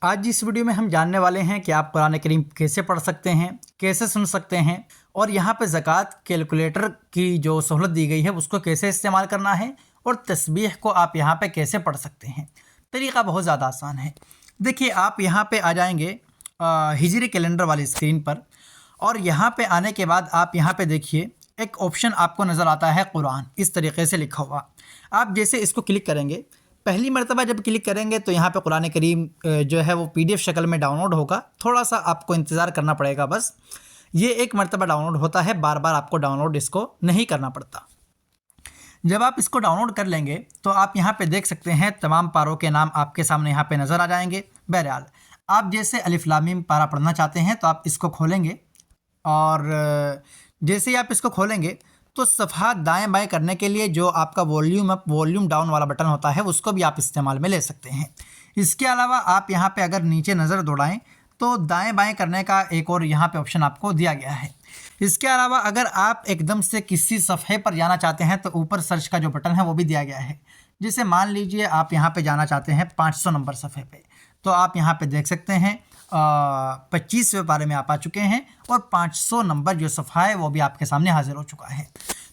आज इस वीडियो में हम जानने वाले हैं कि आप कुरान करीम कैसे पढ़ सकते हैं, कैसे सुन सकते हैं और यहाँ पे ज़कात कैलकुलेटर की जो सहूलत दी गई है उसको कैसे इस्तेमाल करना है और तस्बीह को आप यहाँ पे कैसे पढ़ सकते हैं। तरीक़ा बहुत ज़्यादा आसान है। देखिए, आप यहाँ पे आ जाएंगे हिजरी कैलेंडर वाली स्क्रीन पर और यहाँ पे आने के बाद आप यहाँ पे देखिए एक ऑप्शन आपको नज़र आता है कुरान, इस तरीके से लिखा हुआ। आप जैसे इसको क्लिक करेंगे, पहली मरतबा जब क्लिक करेंगे तो यहाँ पे कुरान करीम जो है वो PDF शक्ल में डाउनलोड होगा। थोड़ा सा आपको इंतज़ार करना पड़ेगा, बस ये एक मरतबा डाउनलोड होता है, बार बार आपको डाउनलोड इसको नहीं करना पड़ता। जब आप इसको डाउनलोड कर लेंगे तो आप यहाँ पे देख सकते हैं तमाम पारों के नाम आपके सामने यहाँ पे नज़र आ जाएंगे। बहरहाल, आप जैसे अलिफ लाम मीम पारा पढ़ना चाहते हैं तो आप इसको खोलेंगे और जैसे ही आप इसको खोलेंगे तो सफ़हा दाएं बाएं करने के लिए जो आपका वॉल्यूम अप वॉल्यूम डाउन वाला बटन होता है उसको भी आप इस्तेमाल में ले सकते हैं। इसके अलावा आप यहाँ पे अगर नीचे नज़र दौड़ाएं तो दाएं बाएं करने का एक और यहाँ पे ऑप्शन आपको दिया गया है। इसके अलावा अगर आप एकदम से किसी सफ़े पर जाना चाहते हैं तो ऊपर सर्च का जो बटन है वो भी दिया गया है। जैसे मान लीजिए आप यहाँ पर जाना चाहते हैं 500 नंबर सफ़े पर, तो आप यहाँ पर देख सकते हैं 25वें पारे में आप आ चुके हैं और 500 नंबर जो सफ़ा है वो भी आपके सामने हाजिर हो चुका है।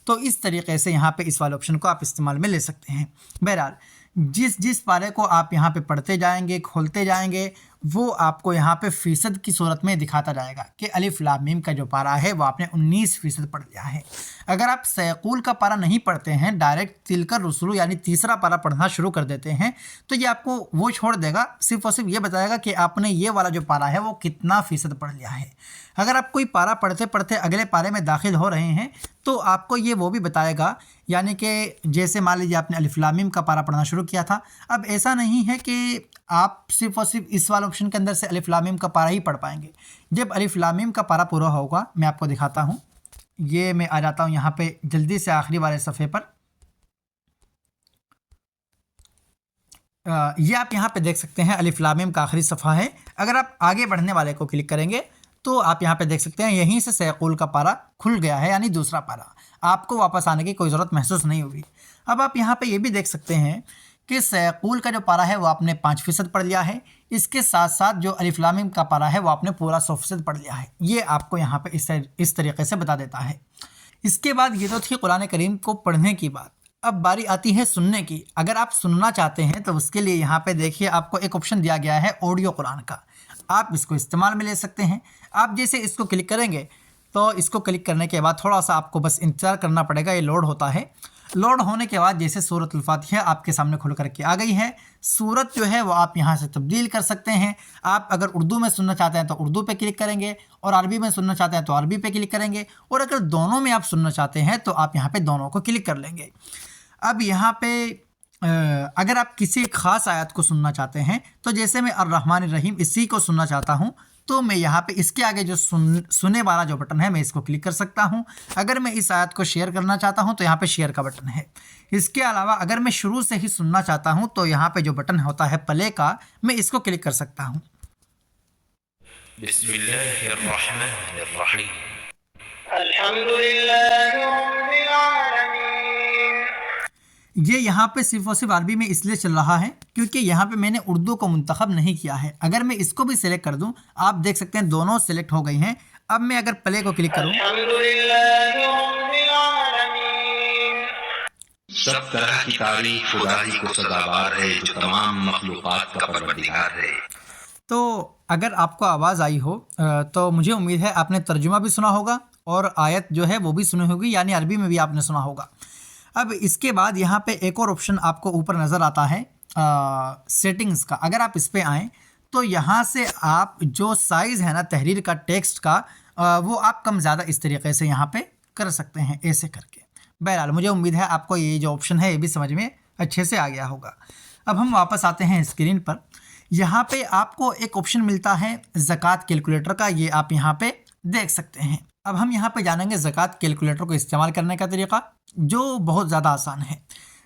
तो इस तरीके से यहाँ पे इस वाले ऑप्शन को आप इस्तेमाल में ले सकते हैं। बहरहाल, जिस पारे को आप यहाँ पे पढ़ते जाएंगे, खोलते जाएंगे, वो आपको यहाँ पे फ़ीसद की सूरत में दिखाता जाएगा कि अलिफ लाम मीम का जो पारा है वो आपने 19% पढ़ लिया है। अगर आप सैक़ूल का पारा नहीं पढ़ते हैं, डायरेक्ट तिलकर रसूल यानी तीसरा पारा पढ़ना शुरू कर देते हैं, तो ये आपको वो छोड़ देगा, सिर्फ़ और सिर्फ ये बताएगा कि आपने ये वाला जो पारा है वो कितना फ़ीसद पढ़ लिया है। अगर आप कोई पारा पढ़ते पढ़ते अगले पारे में दाखिल हो रहे हैं तो आपको ये वो भी बताएगा, यानी कि जैसे मान लीजिए आपने अलिफ लाम मीम का पारा पढ़ना शुरू किया था। अब ऐसा नहीं है कि आप सिर्फ़ और सिर्फ इस वाले ऑप्शन के अंदर से अलिफ लाम मीम का पारा ही पढ़ पाएंगे। जब अलिफ लाम मीम का पारा पूरा होगा, मैं आपको दिखाता हूँ। ये मैं आ जाता हूँ यहाँ पे जल्दी से आखिरी वाले सफ़े पर। ये आप यहाँ पे देख सकते हैं अलिफ लाम मीम का आखिरी सफ़ा है। अगर आप आगे बढ़ने वाले को क्लिक करेंगे तो आप यहाँ पे देख सकते हैं यहीं से सैक़ूल का पारा खुल गया है, यानी दूसरा पारा। आपको वापस आने की कोई ज़रूरत महसूस नहीं होगी। अब आप यहाँ पे ये भी देख सकते हैं कि सैक़ूल का जो पारा है वो आपने 5% पढ़ लिया है। इसके साथ साथ जो अलिफ लाम मीम का पारा है वो आपने पूरा 100% पढ़ लिया है। ये आपको यहाँ पे इस तरीके से बता देता है। इसके बाद ये तो थी कुरान करीम को पढ़ने की बात। अब बारी आती है सुनने की। अगर आप सुनना चाहते हैं तो उसके लिए यहाँ पे देखिए आपको एक ऑप्शन दिया गया है ऑडियो कुरान का। आप इसको इस्तेमाल में ले सकते हैं। आप जैसे इसको क्लिक करेंगे तो इसको क्लिक करने के बाद थोड़ा सा आपको बस इंतज़ार करना पड़ेगा, ये लोड होता है। लोड होने के बाद जैसे सूरतुल फातिहा आपके सामने खुल करके आ गई है। सूरत जो है वो आप यहाँ से तब्दील कर सकते हैं। आप अगर उर्दू में सुनना चाहते हैं तो उर्दू पे क्लिक करेंगे और अरबी में सुनना चाहते हैं तो अरबी पे क्लिक करेंगे, और अगर दोनों में आप सुनना चाहते हैं तो आप यहाँ पे दोनों को क्लिक कर लेंगे। अब यहाँ पे अगर आप किसी ख़ास आयत को सुनना चाहते हैं तो जैसे मैं अर्रहमान रहीम इसी को सुनना चाहता हूँ तो मैं यहाँ पे इसके आगे जो सुने वाला जो बटन है मैं इसको क्लिक कर सकता हूँ। अगर मैं इस आयत को शेयर करना चाहता हूँ तो यहाँ पे शेयर का बटन है। इसके अलावा अगर मैं शुरू से ही सुनना चाहता हूँ तो यहाँ पे जो बटन होता है प्ले का, मैं इसको क्लिक कर सकता हूँ। ये यहाँ पे सिर्फ और सिर्फ अरबी में इसलिए चल रहा है क्योंकि यहाँ पे मैंने उर्दू को मुंतखब नहीं किया है। अगर मैं इसको भी सिलेक्ट कर दूँ, आप देख सकते हैं दोनों सिलेक्ट हो गई हैं। अब मैं अगर प्ले को क्लिक करूँ, सब तरह की तारीफ खुदा ही को सदाबार है जो तमाम मखलूकात का परवरदिगार है। तो अगर आपको आवाज़ आई हो तो मुझे उम्मीद है आपने तर्जुमा भी सुना होगा और आयत जो है वो भी सुनी होगी, यानी अरबी में भी आपने सुना होगा। अब इसके बाद यहाँ पे एक और ऑप्शन आपको ऊपर नज़र आता है सेटिंग्स का। अगर आप इस पर आएँ तो यहाँ से आप जो साइज़ है ना तहरीर का, टेक्स्ट का, वो आप कम ज़्यादा इस तरीके से यहाँ पे कर सकते हैं, ऐसे करके। बहरहाल, मुझे उम्मीद है आपको ये जो ऑप्शन है ये भी समझ में अच्छे से आ गया होगा। अब हम वापस आते हैं स्क्रीन पर। यहाँ पे आपको एक ऑप्शन मिलता है ज़कात कैलकुलेटर का, ये आप यहाँ पे देख सकते हैं। अब हम यहाँ पे जानेंगे ज़कात कैलकुलेटर को इस्तेमाल करने का तरीक़ा, जो बहुत ज़्यादा आसान है।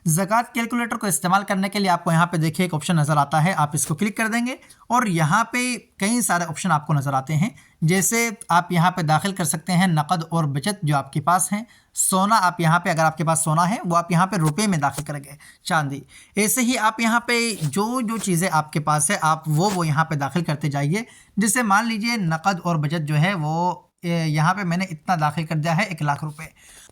ज़कात कैलकुलेटर को इस्तेमाल करने के लिए आपको यहाँ पे देखिए एक ऑप्शन नज़र आता है, आप इसको क्लिक कर देंगे और यहाँ पे कई सारे ऑप्शन आपको नज़र आते हैं। जैसे आप यहाँ पे दाखिल कर सकते हैं नकद और बचत जो आपके पास हैं, सोना आप यहाँ पे अगर आपके पास सोना है वो आप यहाँ पे रुपए में दाखिल करेंगे, चांदी। ऐसे ही आप यहाँ पे जो जो चीज़ें आपके पास है आप वो यहाँ पे दाखिल करते जाइए। जैसे मान लीजिए नकद और बचत जो है वो यहाँ पे मैंने इतना दाखिल कर दिया है 1 लाख रुपए।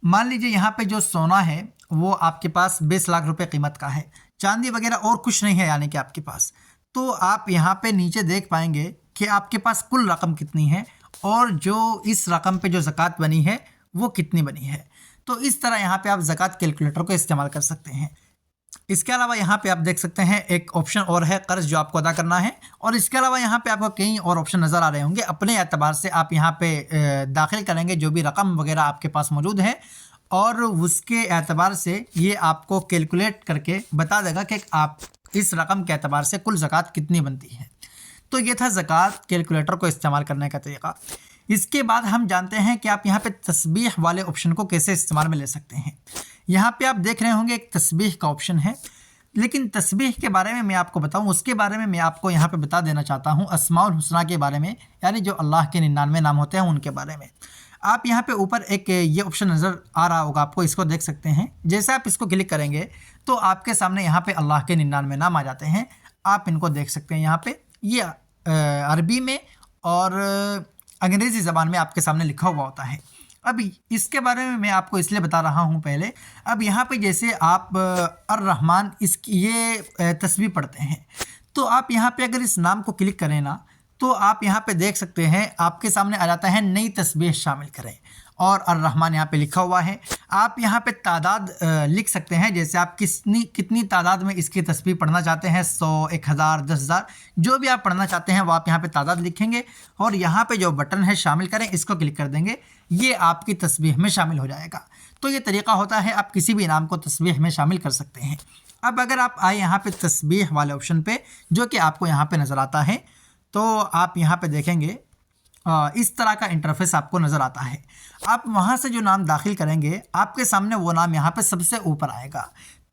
मान लीजिए यहाँ पे जो सोना है वो आपके पास 20 लाख रुपए कीमत का है, चांदी वगैरह और कुछ नहीं है यानी कि आपके पास। तो आप यहाँ पे नीचे देख पाएंगे कि आपके पास कुल रकम कितनी है और जो इस रकम पे जो ज़कात बनी है वो कितनी बनी है। तो इस तरह यहाँ पे आप ज़कात कैलकुलेटर को इस्तेमाल कर सकते हैं। इसके अलावा यहाँ पे आप देख सकते हैं एक ऑप्शन और है कर्ज जो आपको अदा करना है, और इसके अलावा यहाँ पे आपको कई और ऑप्शन नज़र आ रहे होंगे। अपने एतबार से आप यहाँ पे दाखिल करेंगे जो भी रकम वगैरह आपके पास मौजूद है और उसके एतबार से ये आपको कैलकुलेट करके बता देगा कि आप इस रकम के एतबार से कुल ज़कात कितनी बनती है। तो ये था ज़कात कैलकुलेटर को इस्तेमाल करने का तरीका। इसके बाद हम जानते हैं कि आप यहाँ पे तस्बीह वाले ऑप्शन को कैसे इस्तेमाल में ले सकते हैं। यहाँ पे आप देख रहे होंगे एक तस्बीह का ऑप्शन है, लेकिन तस्बीह के बारे में मैं आपको बताऊँ उसके बारे में मैं आपको यहाँ पे बता देना चाहता हूँ अस्माउल हुस्ना के बारे में, यानी जो अल्लाह के 99 नाम होते हैं उनके बारे में। आप यहाँ पे ऊपर एक ये ऑप्शन नज़र आ रहा होगा आपको, इसको देख सकते हैं। जैसे आप इसको क्लिक करेंगे तो आपके सामने यहाँ पे अल्लाह के 99 नाम आ जाते हैं। आप इनको देख सकते हैं यहाँ पे, ये अरबी में और अंग्रेज़ी ज़बान में आपके सामने लिखा हुआ होता है। अभी इसके बारे में मैं आपको इसलिए बता रहा हूँ पहले। अब यहाँ पे जैसे आप अर्रहमान इसकी ये तस्बीह पढ़ते हैं तो आप यहाँ पे अगर इस नाम को क्लिक करें ना तो आप यहाँ पे देख सकते हैं आपके सामने आ जाता है नई तस्बीह शामिल करें, और अर्रहमान यहाँ पे लिखा हुआ है। आप यहाँ पे तादाद लिख सकते हैं, जैसे आप कितनी तादाद में इसकी तस्बीह पढ़ना चाहते हैं, 100, 1000, 10,000 जो भी आप पढ़ना चाहते हैं वो आप यहाँ पे तादाद लिखेंगे और यहाँ पे जो बटन है शामिल करें इसको क्लिक कर देंगे, ये आपकी तस्बीह में शामिल हो जाएगा। तो ये तरीका होता है, आप किसी भी नाम को तस्बीह में शामिल कर सकते हैं। अब अगर आप आए यहाँ पे तस्बीह वाले ऑप्शन पे जो कि आपको यहाँ पे नज़र आता है, तो आप यहाँ पे देखेंगे इस तरह का इंटरफेस आपको नज़र आता है। आप वहाँ से जो नाम दाखिल करेंगे आपके सामने वो नाम यहाँ पे सबसे ऊपर आएगा।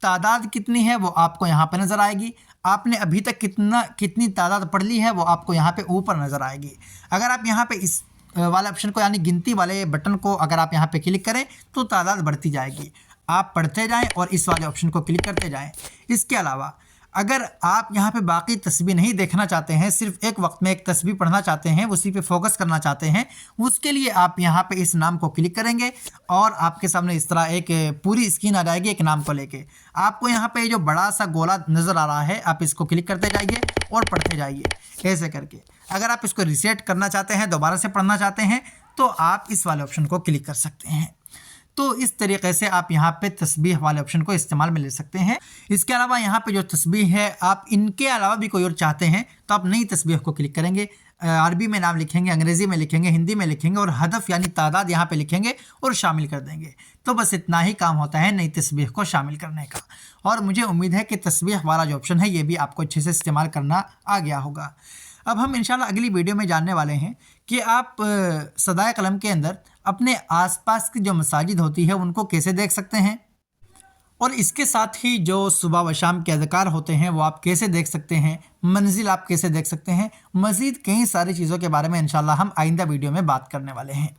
तादाद कितनी है वो आपको यहाँ पे नज़र आएगी। आपने अभी तक कितनी तादाद पढ़ ली है वो आपको यहाँ पे ऊपर नज़र आएगी। अगर आप यहाँ पे इस वाले ऑप्शन को यानी गिनती वाले बटन को अगर आप यहाँ पे क्लिक करें तो तादाद बढ़ती जाएगी। आप पढ़ते जाएँ और इस वाले ऑप्शन को क्लिक करते जाएँ। इसके अलावा अगर आप यहाँ पे बाकी तस्बीह नहीं देखना चाहते हैं, सिर्फ एक वक्त में एक तस्बीह पढ़ना चाहते हैं, उसी पे फोकस करना चाहते हैं, उसके लिए आप यहाँ पे इस नाम को क्लिक करेंगे और आपके सामने इस तरह एक पूरी स्क्रीन आ जाएगी एक नाम को लेके। आपको यहाँ पे जो बड़ा सा गोला नज़र आ रहा है आप इसको क्लिक करते जाइए और पढ़ते जाइए ऐसे करके। अगर आप इसको रिसेट करना चाहते हैं, दोबारा से पढ़ना चाहते हैं, तो आप इस वाले ऑप्शन को क्लिक कर सकते हैं। तो इस तरीके से आप यहाँ पे तस्बीह वाले ऑप्शन को इस्तेमाल में ले सकते हैं। इसके अलावा यहाँ पे जो तस्बीह है आप इनके अलावा भी कोई और चाहते हैं तो आप नई तस्बीह को क्लिक करेंगे, अरबी में नाम लिखेंगे, अंग्रेज़ी में लिखेंगे, हिंदी में लिखेंगे और हदफ यानी तादाद यहाँ पे लिखेंगे और शामिल कर देंगे। तो बस इतना ही काम होता है नई तस्बीह को शामिल करने का। और मुझे उम्मीद है कि तस्बीह वाला जो ऑप्शन है ये भी आपको अच्छे से इस्तेमाल करना आ गया होगा। अब हम इंशाल्लाह अगली वीडियो में जानने वाले हैं कि आप सदाए कलम के अंदर अपने आसपास की जो मसाजिद होती है उनको कैसे देख सकते हैं, और इसके साथ ही जो सुबह व शाम के अज़कार होते हैं वो आप कैसे देख सकते हैं, मंजिल आप कैसे देख सकते हैं। मज़ीद कई सारी चीज़ों के बारे में इंशाल्लाह हम आइंदा वीडियो में बात करने वाले हैं।